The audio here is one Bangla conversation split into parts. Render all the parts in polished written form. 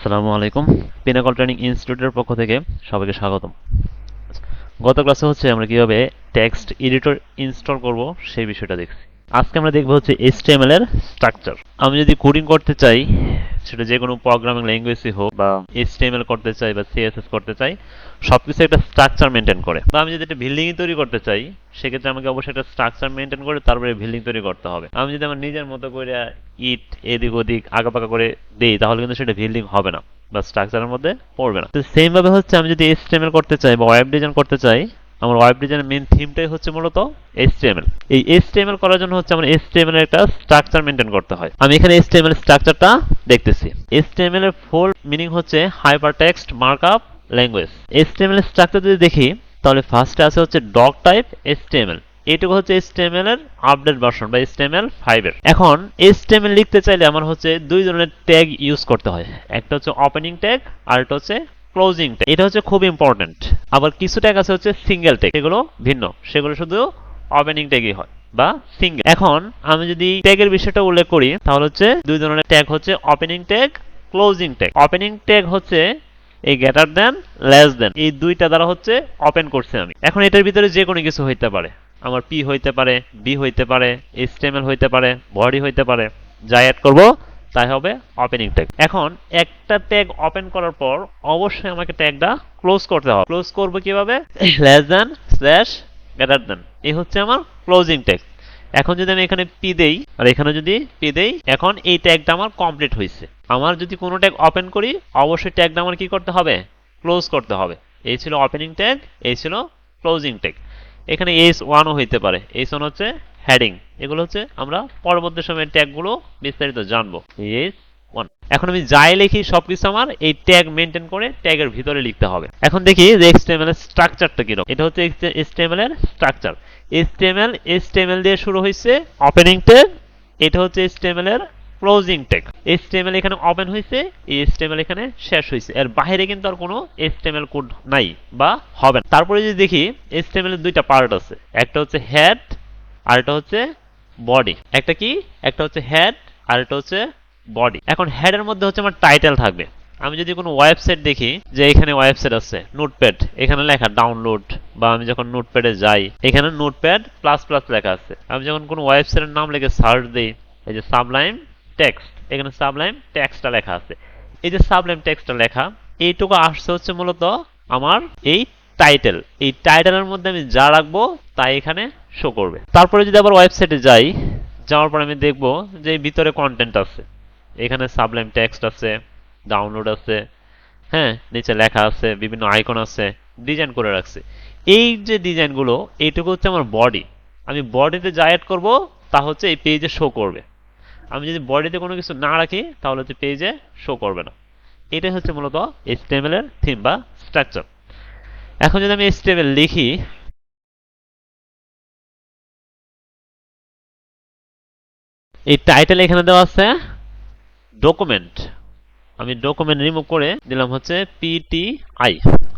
আসসালামু আলাইকুম। পিনাকল ট্রেনিং ইনস্টিটিউটের পক্ষ থেকে সবাইকে স্বাগতম। গত ক্লাসে আমরা কিভাবে টেক্সট এডিটর ইনস্টল করব সেই বিষয়টা দেখছি। আজকে আমরা দেখব HTML এর স্ট্রাকচার। আমি যদি কোডিং করতে চাই, সেটা যে কোনো প্রোগ্রামিং ল্যাঙ্গুয়েজই হোক, বা HTML করতে চাই বা CSS করতে চাই, সবকিছু একটা স্ট্রাকচার মেনটেন করে। বা আমি যদি একটা বিল্ডিং তৈরি করতে চাই, সেক্ষেত্রে আমাকে অবশ্যই একটা স্ট্রাকচার মেনটেন করে তারপরে বিল্ডিং তৈরি করতে হবে। আমি যদি আমার নিজের মতো করে ইট এদিক ওদিক আগাপাকা করে দেই, তাহলে কিন্তু সেটা বিল্ডিং হবে না বা স্ট্রাকচারের মধ্যে পড়বে না। তো সেম ভাবে আমি যদি HTML করতে চাই বা ওয়েব ডিজাইন করতে চাই, আমার ওয়েব ডিজাইনের মেইন থিমটাই মূলত HTML। এই HTML করার জন্য আমার HTML এর একটা স্ট্রাকচার মেনটেন করতে হয়। আমি এখানে HTML স্ট্রাকচারটা দেখতেছি। HTML এর ফুল মিনিং হচ্ছে হাইপারটেক্সট মার্কআপ ল্যাঙ্গুয়েজ। HTML এর স্ট্রাকচার যদি দেখি, তাহলে ফার্স্টে আছে ডক টাইপ HTML। এইটুকু HTML এর আপডেট ভার্সন বা HTML5 এর। এখন HTML লিখতে চাইলে আমার দুই ধরনের ট্যাগ ইউজ করতে হয়। একটা ওপেনিং ট্যাগ, আর একটা ক্লোজিং ট্যাগ। এটা খুব ইম্পর্টেন্ট। আবার কিছু ট্যাগ আছে সিঙ্গেল ট্যাগ, এগুলো ভিন্ন, সেগুলো শুধু ওপেনিং ট্যাগই হয় বা সিঙ্গেল। এখন আমি যদি ট্যাগের বিষয়টা উল্লেখ করি, তাহলে দুই ধরনের tag opening tag, closing tag. Opening tag এই গ্রেটার দেন, লেস দেন, এই দুইটা দ্বারা ওপেন করছি আমি। এখন এটার ভিতরে যে কোনো কিছু হইতে পারে। আমার পি হইতে পারে, বি হইতে পারে, HTML হইতে পারে, বডি হইতে পারে। যা অ্যাড করব তাই হবে ওপেনিং ট্যাগ। এখন একটা ট্যাগ ওপেন করার পর অবশ্যই আমাকে ট্যাগটা ক্লোজ করতে হবে। ক্লোজ করব কিভাবে? Less than, slash, greater than. এই আমার ক্লোজিং ট্যাগ। এখন যদি আমি এখানে পি দেই আর এখানে যদি পি দেই, এখন এই ট্যাগটা আমার কমপ্লিট হয়েছে। আমার যদি কোনো ট্যাগ ওপেন করি, অবশ্যই ট্যাগটা আমার কি করতে হবে? ক্লোজ করতে হবে। এই ছিল ওপেনিং ট্যাগ, এই ছিল ক্লোজিং ট্যাগ। এখানে S1ও হইতে পারে। S1 heading. এগুলো আমরা পরবর্তী সময়ে ট্যাগগুলো বিস্তারিত জানবো। S1। এখন আমি যাই লিখি সবকিছু আমার এই ট্যাগ মেনটেন করে ট্যাগের ভিতরে লিখতে হবে। এখন দেখি যে HTML এর স্ট্রাকচারটা কিরকম। এটা HTML এর স্ট্রাকচার। HTML দিয়ে শুরু হয়েছে ওপেনিং ট্যাগ। এটা HTML এর ক্লোজিং ট্যাগ। HTML এখানে ওপেন হয়েছে, এই HTML এখানে শেষ হয়েছে। এর বাইরে কিন্তু আর কোনো HTML কোড নাই বা হবে না। তারপরে যদি দেখি, HTML এর দুইটা পার্ট আছে। একটা হেড, আর একটা বডি। একটা কি? একটা হেড, আর একটা বডি। এখন হেডের মধ্যে আমার টাইটেল থাকবে। আমি যদি কোনো ওয়েবসাইট দেখি, যে এখানে ওয়েবসাইট আছে, নোটপ্যাড, এখানে লেখা ডাউনলোড, বা আমি যখন নোটপ্যাডে যাই, এখানে নোটপ্যাড প্লাস প্লাস লেখা আছে। আমি যখন কোনো ওয়েবসাইটের নাম লিখে সার্চ দিই, এই যে সাবলাইম টেক্সট, এখানে সাবলাইম টেক্সটটা লেখা আছে। এই যে সাবলাইম টেক্সটটা লেখা, এইটুকু আসছে মূলত আমার এই টাইটেল। এই টাইটেলের মধ্যে আমি যা রাখবো তাই এখানে শো করবে। তারপরে যদি আবার ওয়েবসাইটে যাই, যাওয়ার পর আমি দেখব যে ভিতরে কন্টেন্ট আছে। এখানে সাবলাইম টেক্সট আছে, ডাউনলোড আছে, হ্যাঁ, নিচে লেখা আছে, বিভিন্ন আইকন আছে, ডিজাইন করে রাখছে। এই যে ডিজাইনগুলো, এইটুকু আমার বডি। আমি বডিতে যা অ্যাড করব তা এই পেজে শো করবে। আমি যদি বডিতে কোনো কিছু না রাখি, তাহলে পেজে শো করবে না। এটাই মূলত HTML এর থিম বা স্ট্রাকচার। এখন যদি আমি HTML লিখি, এই টাইটেল এখানে দেওয়া আছে ডকুমেন্ট। আমি ডকুমেন্ট রিমুভ করে দিলাম PTI,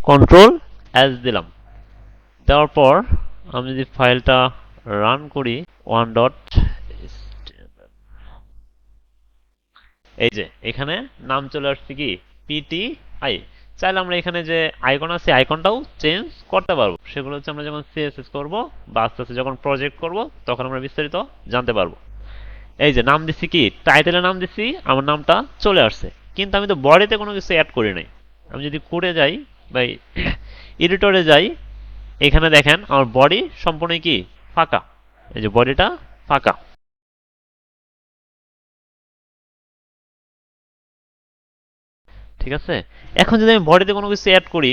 কন্ট্রোল S দিলাম। দেওয়ার পর আমি যদি ফাইলটা রান করি, এই যে এখানে নাম চলে আসছে কি? PTI। চাইলে আমরা এখানে যে আইকন আছে, আইকনটাও চেঞ্জ করতে পারবো। সেগুলো আমরা যখন CSS করব বা আস্তে আস্তে যখন প্রজেক্ট করব, তখন আমরা বিস্তারিত জানতে পারবো। এই যে নাম দিচ্ছি কি, টাইটেলের নাম দিচ্ছি, আমার নামটা চলে আসছে। কিন্তু আমি তো বডিতে কোনো কিছু অ্যাড করি নাই। আমি যদি কোডে যাই বা এডিটরে যাই, এখানে দেখেন আমার বডি সম্পূর্ণ কি? ফাঁকা। এই যে বডিটা ফাঁকা। ঠিক আছে। এখন যদি আমি বডিতে কোনো কিছু অ্যাড করি,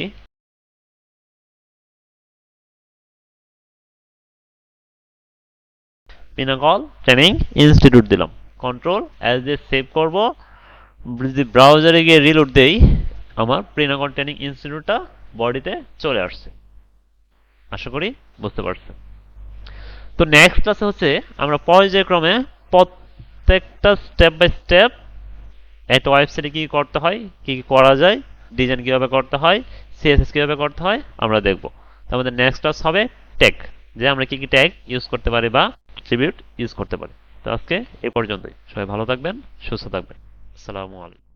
পিনাকল ট্রেনিং ইনস্টিটিউট দিলাম, কন্ট্রোল এস দিয়ে সেভ করব। যদি ব্রাউজারে গিয়ে রিলোড দেই, আমার পিনাকল ট্রেনিং ইনস্টিটিউটটা বডিতে চলে আসছে। আশা করি বুঝতে পারছেন। তো নেক্সট ক্লাসে আমরা পর্যায়ক্রমে প্রত্যেকটা স্টেপ বাই স্টেপ একটা ওয়েবসাইটে কি করতে হয়, কি কি করা যায়, ডিজাইন কিভাবে করতে হয়, CSS কিভাবে করতে হয়, আমরা দেখব। তো আমাদের নেক্সট ক্লাস হবে ট্যাগ, যে আমরা কি কি ট্যাগ ইউজ করতে পারি বা অ্যাট্রিবিউট ইউজ করতে পারি। তো আজকে এই পর্যন্তই। সবাই ভালো থাকবেন, সুস্থ থাকবেন। আসসালামু আলাইকুম।